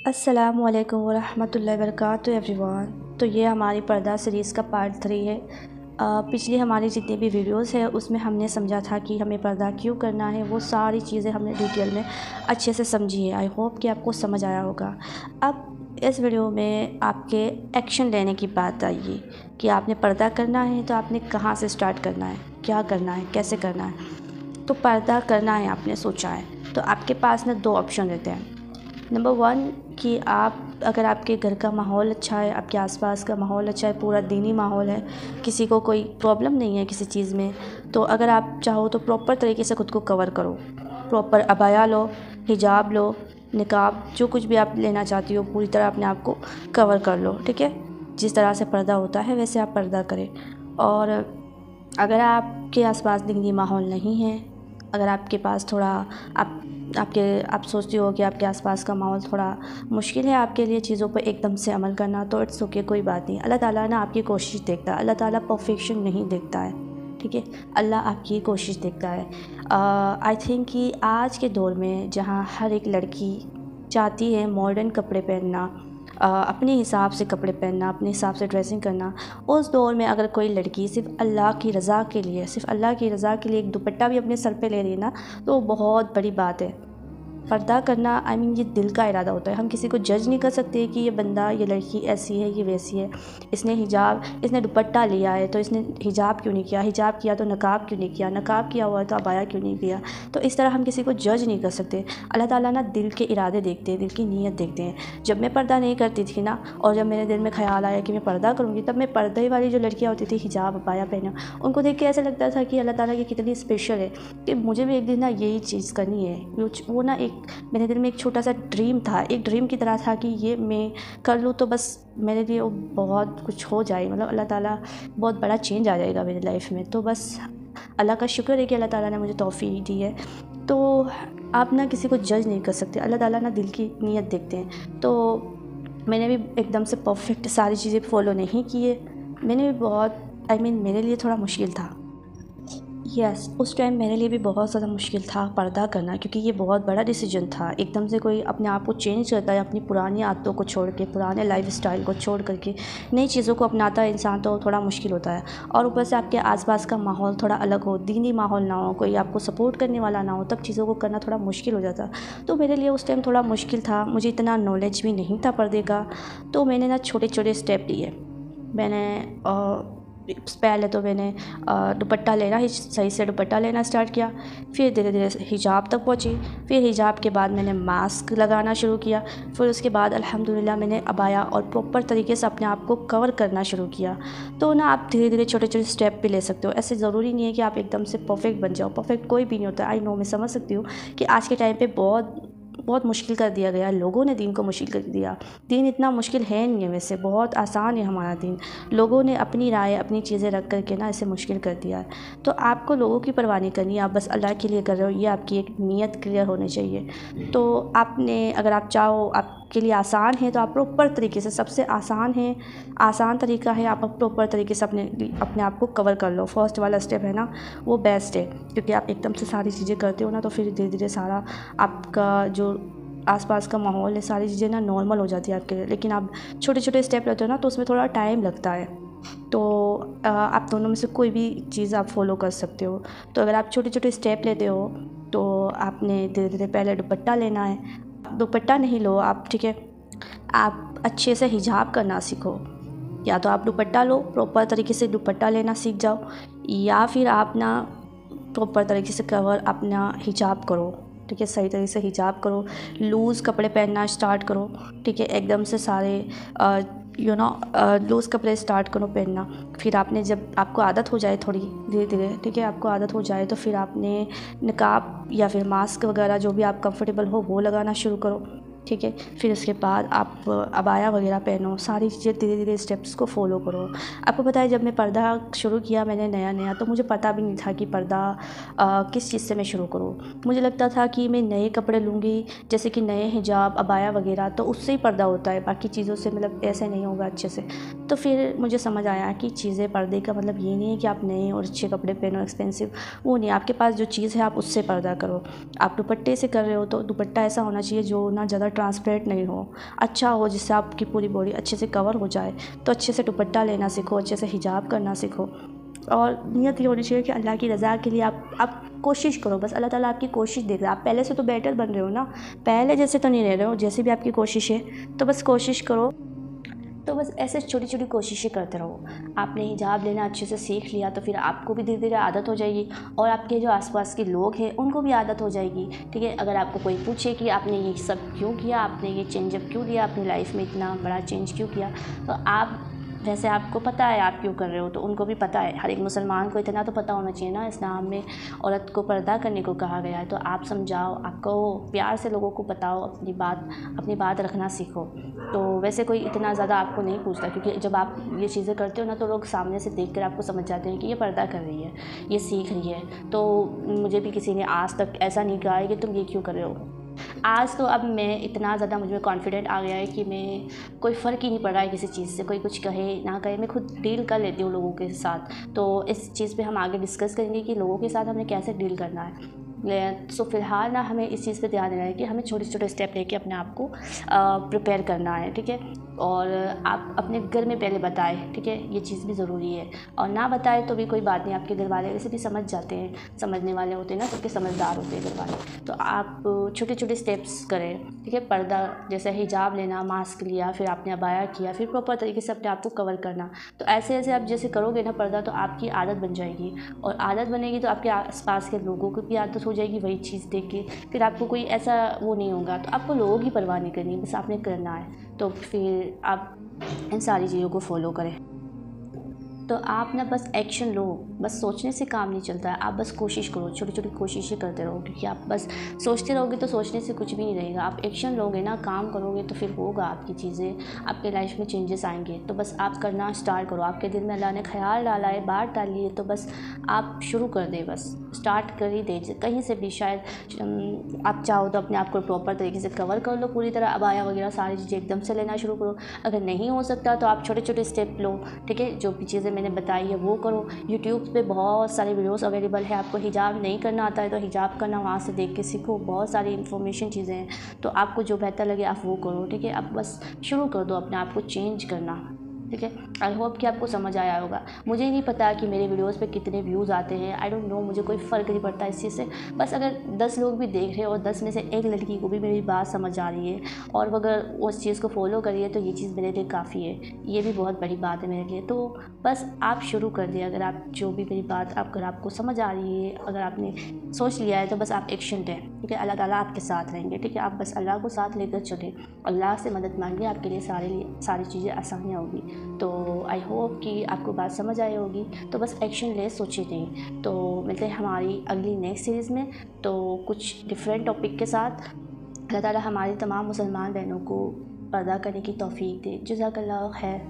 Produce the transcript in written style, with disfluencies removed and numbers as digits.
अस्सलामुअलैकुम वरहमतुल्लाहि वबरकातुहू एवरीवन। तो ये हमारी पर्दा सीरीज़ का पार्ट 3 है। पिछली हमारी जितनी भी वीडियोस है उसमें हमने समझा था कि हमें पर्दा क्यों करना है, वो सारी चीज़ें हमने डिटेल में अच्छे से समझी है। आई होप कि आपको समझ आया होगा। अब इस वीडियो में आपके एक्शन लेने की बात आई है कि आपने पर्दा करना है तो आपने कहाँ से स्टार्ट करना है, क्या करना है, कैसे करना है। तो पर्दा करना है आपने सोचा है तो आपके पास ना 2 ऑप्शन रहते हैं। नंबर 1 कि आप अगर आपके घर का माहौल अच्छा है, आपके आसपास का माहौल अच्छा है, पूरा दीनी माहौल है, किसी को कोई प्रॉब्लम नहीं है किसी चीज़ में, तो अगर आप चाहो तो प्रॉपर तरीके से ख़ुद को कवर करो। प्रॉपर अबाया लो, हिजाब लो, निकाब, जो कुछ भी आप लेना चाहती हो पूरी तरह अपने आप को कवर कर लो। ठीक है, जिस तरह से पर्दा होता है वैसे आप पर्दा करें। और अगर आपके आसपास दीनी माहौल नहीं है, अगर आपके पास थोड़ा आप सोचती हो कि आपके आसपास का माहौल थोड़ा मुश्किल है आपके लिए चीज़ों पर एकदम से अमल करना, तो इट्स ओके, कोई बात नहीं। अल्लाह ताला ना आपकी कोशिश देखता है, अल्लाह ताला परफेक्शन नहीं देखता है। ठीक है, अल्लाह आपकी कोशिश देखता है। आई थिंक कि आज के दौर में जहाँ हर एक लड़की चाहती है मॉडर्न कपड़े पहनना, अपने हिसाब से कपड़े पहनना, अपने हिसाब से ड्रेसिंग करना, उस दौर में अगर कोई लड़की सिर्फ अल्लाह की रज़ा के लिए, सिर्फ अल्लाह की रज़ा के लिए एक दुपट्टा भी अपने सर पे ले रही है ना, तो बहुत बड़ी बात है। पर्दा करना ये दिल का इरादा होता है। हम किसी को जज नहीं कर सकते कि ये बंदा, ये लड़की ऐसी है, ये वैसी है, इसने दुपट्टा लिया है तो इसने हिजाब क्यों नहीं किया, हिजाब किया तो नकाब क्यों नहीं किया, नकाब किया हुआ है तो अबाया क्यों नहीं किया। तो इस तरह हम किसी को जज नहीं कर सकते। अल्लाह ताला ना दिल के इरादे देखते हैं, दिल की नीयत देखते हैं। जब मैं पर्दा नहीं करती थी ना, और जब मेरे दिल में ख़्याल आया कि मैं पर्दा करूँगी, तब मैं पर्दे वाली जो लड़कियाँ होती थी हिजाब अबाया पहने, उनको देख के ऐसा लगता था कि अल्लाह ताला की कितनी स्पेशल है, कि मुझे भी एक दिन ना यही चीज़ करनी है। वो ना एक मेरे दिल में एक छोटा सा ड्रीम था, एक ड्रीम की तरह था कि ये मैं कर लूँ तो बस मेरे लिए वो बहुत कुछ हो जाए, मतलब अल्लाह ताला बहुत बड़ा चेंज आ जाएगा मेरी लाइफ में। तो बस अल्लाह का शुक्र है कि अल्लाह ताला ने मुझे तौफीक दी है। तो आप ना किसी को जज नहीं कर सकते, अल्लाह ताला ना दिल की नीयत देखते हैं। तो मैंने भी एकदम से परफेक्ट सारी चीज़ें फॉलो नहीं किए, मैंने भी बहुत मेरे लिए थोड़ा मुश्किल था। यस, उस टाइम मेरे लिए भी बहुत ज़्यादा मुश्किल था पर्दा करना, क्योंकि ये बहुत बड़ा डिसीजन था। एकदम से कोई अपने आप को चेंज करता है, अपनी पुरानी आदतों को छोड़ के, पुराने लाइफस्टाइल को छोड़ करके नई चीज़ों को अपनाता है इंसान, तो थोड़ा मुश्किल होता है। और ऊपर से आपके आसपास का माहौल थोड़ा अलग हो, दीनी माहौल ना हो, कोई आपको सपोर्ट करने वाला ना हो, तब चीज़ों को करना थोड़ा मुश्किल हो जाता। तो मेरे लिए उस टाइम थोड़ा मुश्किल था, मुझे इतना नॉलेज भी नहीं था पर्दे का। तो मैंने ना छोटे छोटे स्टेप लिए। मैंने पहले तो मैंने दुपट्टा लेना ही सही से दुपट्टा लेना स्टार्ट किया, फिर धीरे धीरे हिजाब तक पहुंची, फिर हिजाब के बाद मैंने मास्क लगाना शुरू किया, फिर उसके बाद अल्हम्दुलिल्लाह मैंने अबाया और प्रॉपर तरीके से अपने आप को कवर करना शुरू किया। तो ना आप धीरे धीरे छोटे छोटे स्टेप भी ले सकते हो, ऐसे ज़रूरी नहीं है कि आप एकदम से परफेक्ट बन जाओ। परफेक्ट कोई भी नहीं होता। आई नो, मैं समझ सकती हूँ कि आज के टाइम पर बहुत मुश्किल कर दिया गया, लोगों ने दीन को मुश्किल कर दिया। दीन इतना मुश्किल है नहीं है, वैसे बहुत आसान है हमारा दीन। लोगों ने अपनी राय, अपनी चीज़ें रख कर के ना इसे मुश्किल कर दिया है। तो आपको लोगों की परवाह नहीं करनी है, आप बस अल्लाह के लिए कर रहे हो, ये आपकी एक नीयत क्लियर होनी चाहिए। तो आपने, अगर आप चाहो आपके लिए आसान है तो आप प्रॉपर तरीके से, सबसे आसान तरीका है आप प्रॉपर तरीके से अपने आप को कवर कर लो। फर्स्ट वाला स्टेप है ना, वो बेस्ट है, क्योंकि आप एकदम से सारी चीज़ें करते हो ना, तो फिर धीरे धीरे सारा आपका जो आसपास का माहौल है, सारी चीज़ें ना नॉर्मल हो जाती है आपके लिए। लेकिन आप छोटे छोटे स्टेप लेते हो ना, तो उसमें थोड़ा टाइम लगता है। तो आप दोनों में से कोई भी चीज़ आप फॉलो कर सकते हो। तो अगर आप छोटे छोटे स्टेप लेते हो तो आपने धीरे धीरे पहले दुपट्टा लेना है। दुपट्टा नहीं लो आप, ठीक है, आप अच्छे से हिजाब करना सीखो। या तो आप दुपट्टा लो, प्रॉपर तरीके से दुपट्टा लेना सीख जाओ, या फिर आप ना प्रॉपर तरीके से कवर अपना हिजाब करो। ठीक है, सही तरीके से हिजाब करो, लूज़ कपड़े पहनना स्टार्ट करो। ठीक है, एकदम से सारे लूज़ कपड़े स्टार्ट करो पहनना। फिर आपने, जब आपको आदत हो जाए थोड़ी धीरे धीरे, ठीक है, आपको आदत हो जाए, तो फिर आपने निकाब या फिर मास्क वगैरह जो भी आप कंफर्टेबल हो वो लगाना शुरू करो। ठीक है, फिर उसके बाद आप अबाया वगैरह पहनो, सारी चीज़ें धीरे धीरे स्टेप्स को फॉलो करो। आपको पता है, जब मैं पर्दा शुरू किया मैंने नया नया, तो मुझे पता भी नहीं था कि पर्दा किस चीज़ से मैं शुरू करूँ। मुझे लगता था कि मैं नए कपड़े लूँगी, जैसे कि नए हिजाब अबाया वगैरह, तो उससे ही पर्दा होता है, बाकी चीज़ों से मतलब ऐसे नहीं होगा अच्छे से। तो फिर मुझे समझ आया कि चीज़ें, पर्दे का मतलब ये नहीं है कि आप नए और अच्छे कपड़े पहनो एक्सपेंसिव, वो नहीं। आपके पास जो चीज़ है आप उससे पर्दा करो। आप दुपट्टे से कर रहे हो तो दुपट्टा ऐसा होना चाहिए जो ना ज़्यादा ट्रांसपेरेंट नहीं हो, अच्छा हो जिससे आपकी पूरी बॉडी अच्छे से कवर हो जाए। तो अच्छे से दुपट्टा लेना सीखो, अच्छे से हिजाब करना सीखो, और नियत ये होनी चाहिए कि अल्लाह की रज़ा के लिए आप कोशिश करो। बस अल्लाह ताला आपकी कोशिश देख रहा है। आप पहले से तो बेटर बन रहे हो ना, पहले जैसे तो नहीं रह रहे हो, जैसे भी आपकी कोशिश है, तो बस कोशिश करो। तो बस ऐसे छोटी छोटी कोशिशें करते रहो। आपने हिजाब लेना अच्छे से सीख लिया तो फिर आपको भी धीरे धीरे आदत हो जाएगी, और आपके जो आसपास के लोग हैं उनको भी आदत हो जाएगी। ठीक है, अगर आपको कोई पूछे कि आपने ये सब क्यों किया, आपने ये चेंजअप क्यों लिया, अपनी लाइफ में इतना बड़ा चेंज क्यों किया, तो आप जैसे आपको पता है आप क्यों कर रहे हो, तो उनको भी पता है। हर एक मुसलमान को इतना तो पता होना चाहिए ना, इस्लाम में औरत को पर्दा करने को कहा गया है। तो आप समझाओ, आपको प्यार से लोगों को बताओ, अपनी बात रखना सीखो। तो वैसे कोई इतना ज़्यादा आपको नहीं पूछता, क्योंकि जब आप ये चीज़ें करते हो ना, तो लोग सामने से देख कर आपको समझ जाते हैं कि ये पर्दा कर रही है, ये सीख रही है। तो मुझे भी किसी ने आज तक ऐसा नहीं कहा है कि तुम ये क्यों कर रहे हो। आज तो अब मैं इतना ज़्यादा मुझ में कॉन्फिडेंट आ गया है कि मैं कोई फ़र्क ही नहीं पड़ रहा है किसी चीज़ से, कोई कुछ कहे ना कहे, मैं खुद डील कर लेती हूँ लोगों के साथ। तो इस चीज़ पे हम आगे डिस्कस करेंगे कि लोगों के साथ हमें कैसे डील करना है। सो फ़िलहाल ना हमें इस चीज़ पे ध्यान देना है कि हमें छोटे छोटे स्टेप लेके अपने आप को प्रिपेयर करना है। ठीक है, और आप अपने घर में पहले बताएं। ठीक है, ये चीज़ भी ज़रूरी है, और ना बताएं तो भी कोई बात नहीं, आपके घर वाले वैसे भी समझ जाते हैं, समझने वाले होते हैं ना, सबके समझदार होते हैं घर वाले। तो आप छोटे छोटे स्टेप्स करें। ठीक है, पर्दा जैसे हिजाब लेना, मास्क लिया, फिर आपने अबाया किया, फिर प्रॉपर तरीके से अपने आप को कवर करना। तो ऐसे ऐसे आप जैसे करोगे ना पर्दा, तो आपकी आदत बन जाएगी, और आदत बनेगी तो आपके आसपास के लोगों को भी आदत हो जाएगी वही चीज़ देख के। फिर आपको कोई ऐसा वो नहीं होगा, तो आपको लोगों की परवाह नहीं करनी, बस आपने करना है। तो फिर आप इन सारी चीज़ों को फॉलो करें। तो आप ना बस एक्शन लो, बस सोचने से काम नहीं चलता है। आप बस कोशिश करो, छोटी छोटी कोशिशें करते रहो, क्योंकि आप बस सोचते रहोगे तो सोचने से कुछ भी नहीं रहेगा। आप एक्शन लोगे ना, काम करोगे, तो फिर होगा आपकी चीज़ें, आपके लाइफ में चेंजेस आएंगे। तो बस आप करना स्टार्ट करो। आपके दिल में अल्लाह ने ख्याल डाला है, बात डाली है, तो बस आप शुरू कर दें, बस स्टार्ट कर ही दें। कहीं से भी शायद आप चाहो तो अपने आप को प्रॉपर तरीके से कवर कर लो पूरी तरह, अबाया वगैरह सारी चीज़ें एकदम से लेना शुरू करो। अगर नहीं हो सकता तो आप छोटे छोटे स्टेप लो। ठीक है, जो भी चीज़ें मैंने बताई है वो करो। यूट्यूब पे बहुत सारे वीडियोस अवेलेबल है। आपको हिजाब नहीं करना आता है तो हिजाब करना वहाँ से देख के सीखो, बहुत सारी इन्फॉर्मेशन चीज़ें हैं। तो आपको जो बेहतर लगे आप वो करो। ठीक है, आप बस शुरू कर दो अपने आप को चेंज करना। ठीक है, आई होप कि आपको समझ आया होगा। मुझे नहीं पता कि मेरे वीडियोस पे कितने व्यूज़ आते हैं, आई डोंट नो, मुझे कोई फ़र्क नहीं पड़ता इस चीज़ से। बस अगर 10 लोग भी देख रहे हैं और 10 में से एक लड़की को भी मेरी बात समझ आ रही है और वो अगर उस चीज़ को फॉलो करिए, तो ये चीज़ मेरे लिए काफ़ी है। ये भी बहुत बड़ी बात है मेरे लिए। तो बस आप शुरू कर दिए। अगर आप जो भी मेरी बात अगर आपको समझ आ रही है, अगर आपने सोच लिया है, तो बस आप एक्शन लें। ठीक है, अल्लाह ताला आपके साथ रहेंगे। ठीक है, आप बस अल्लाह को साथ लेकर चलें, अल्लाह से मदद मांगिए, आपके लिए सारी चीज़ें आसानियाँ होगी। तो आई होप कि आपको बात समझ आई होगी। तो बस एक्शन ले, सोचे नहीं। तो मिलते हैं हमारी अगली नेक्स्ट सीरीज़ में, तो कुछ डिफरेंट टॉपिक के साथ। अल्लाह ताला हमारी तमाम मुसलमान बहनों को पर्दा करने की तौफीक दे। जज़ाकल्लाह खैर।